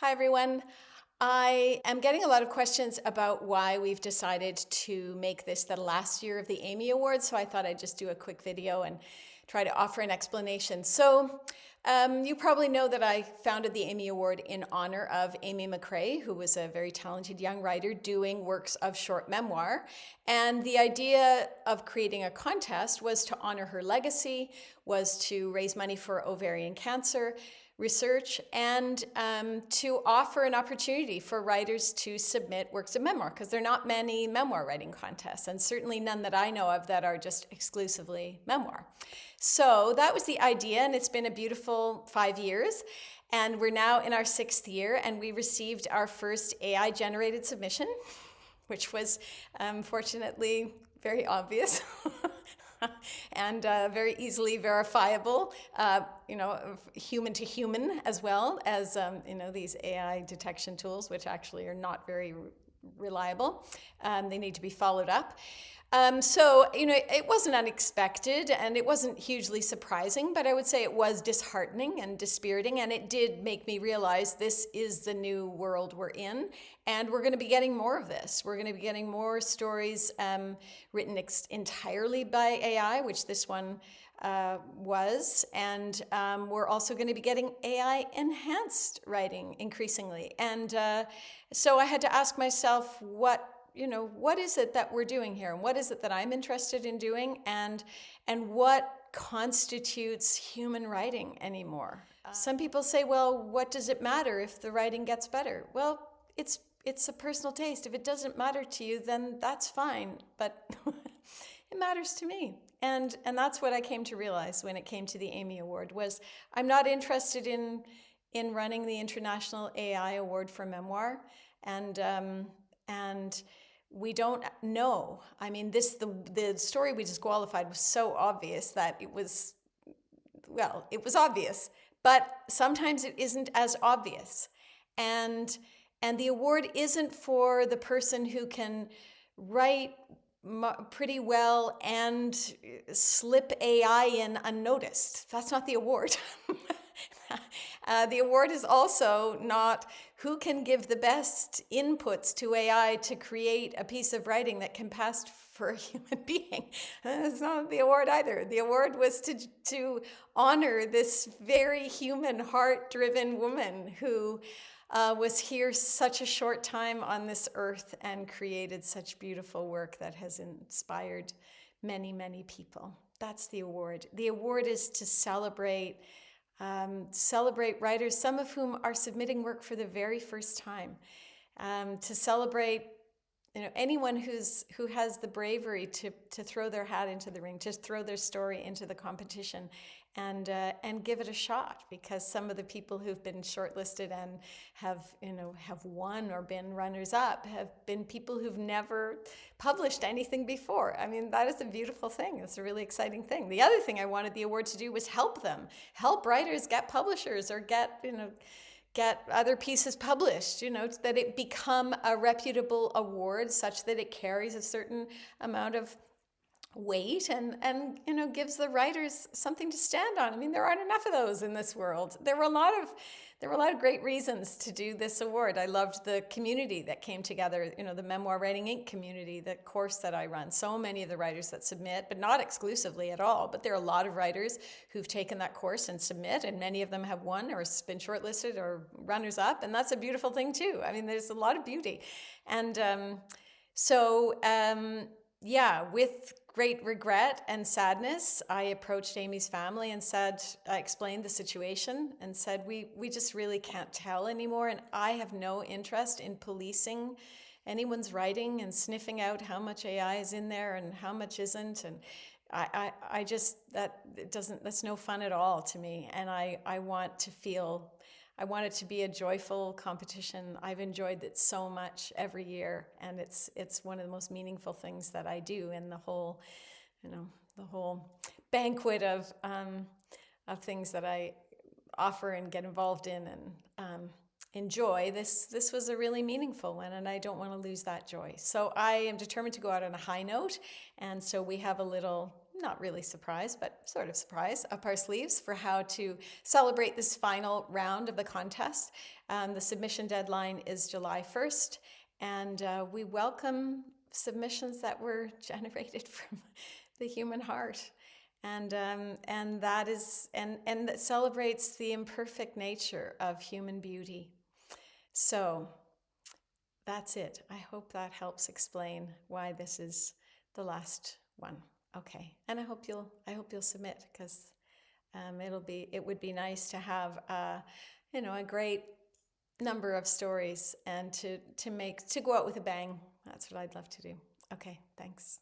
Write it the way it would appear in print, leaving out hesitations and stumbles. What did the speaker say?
Hi, everyone. I am getting a lot of questions about why we've decided to make this the last year of the Amy Awards, so I thought I'd just do a quick video and try to offer an explanation. You probably know that I founded the Amy Award in honor of Amy McCrae, who was a very talented young writer doing works of short memoir. And the idea of creating a contest was to honor her legacy, was to raise money for ovarian cancer research, and to offer an opportunity for writers to submit works of memoir, because there are not many memoir writing contests, and certainly none that I know of that are just exclusively memoir. So that was the idea, and it's been a beautiful 5 years. And we're now in our 6th year, and we received our first AI-generated submission, which was fortunately very obvious. And very easily verifiable, human to human, as well as, these AI detection tools, which actually are not very reliable. They need to be followed up. It wasn't unexpected and it wasn't hugely surprising, but I would say it was disheartening and dispiriting. And it did make me realize this is the new world we're in. And we're going to be getting more of this. We're going to be getting more stories written entirely by AI, which this one was. And we're also going to be getting AI enhanced writing increasingly. And so I had to ask myself, what is it that we're doing here, and what is it that I'm interested in doing, and what constitutes human writing anymore? Some people say, well, what does it matter if the writing gets better? Well, it's a personal taste. If it doesn't matter to you, then that's fine, but it matters to me. And that's what I came to realize when it came to the Amy Award, was I'm not interested in running the International AI Award for Memoir, and we don't know. I mean, the story we disqualified was so obvious that it was obvious, but sometimes it isn't as obvious. And the award isn't for the person who can write pretty well and slip AI in unnoticed. That's not the award. The award is also not who can give the best inputs to AI to create a piece of writing that can pass for a human being. That's not the award either. The award was to honor this very human, heart-driven woman who was here such a short time on this earth and created such beautiful work that has inspired many, many people. That's the award. The award is to celebrate writers, some of whom are submitting work for the very first time, to celebrate anyone who has the bravery to throw their hat into the ring, to throw their story into the competition, and give it a shot, because some of the people who've been shortlisted and have won or been runners up have been people who've never published anything before. I mean, that is a beautiful thing. It's a really exciting thing. The other thing I wanted the award to do was help writers get publishers, or get other pieces published, that it become a reputable award such that it carries a certain amount of weight and gives the writers something to stand on. I mean, there aren't enough of those in this world. There were a lot of great reasons to do this award. I loved the community that came together, the Memoir Writing Inc. community, the course that I run. So many of the writers that submit, but not exclusively at all, but there are a lot of writers who've taken that course and submit, and many of them have won or been shortlisted or runners up, and that's a beautiful thing too. I mean, there's a lot of beauty. And with great regret and sadness, I approached Amy's family and I explained the situation and said, we just really can't tell anymore, and I have no interest in policing anyone's writing and sniffing out how much AI is in there and how much isn't. And that's no fun at all to me. And I want it to be a joyful competition. I've enjoyed it so much every year, and it's one of the most meaningful things that I do in the whole banquet of things that I offer and get involved in and enjoy. This was a really meaningful one, and I don't want to lose that joy. So I am determined to go out on a high note, and so we have a little not really surprise, but sort of surprise, up our sleeves for how to celebrate this final round of the contest. The submission deadline is July 1st, and we welcome submissions that were generated from the human heart. And that is and that celebrates the imperfect nature of human beauty. So that's it. I hope that helps explain why this is the last one. Okay, and I hope you'll submit, because it would be nice to have a great number of stories and to go out with a bang. That's what I'd love to do. Okay, thanks.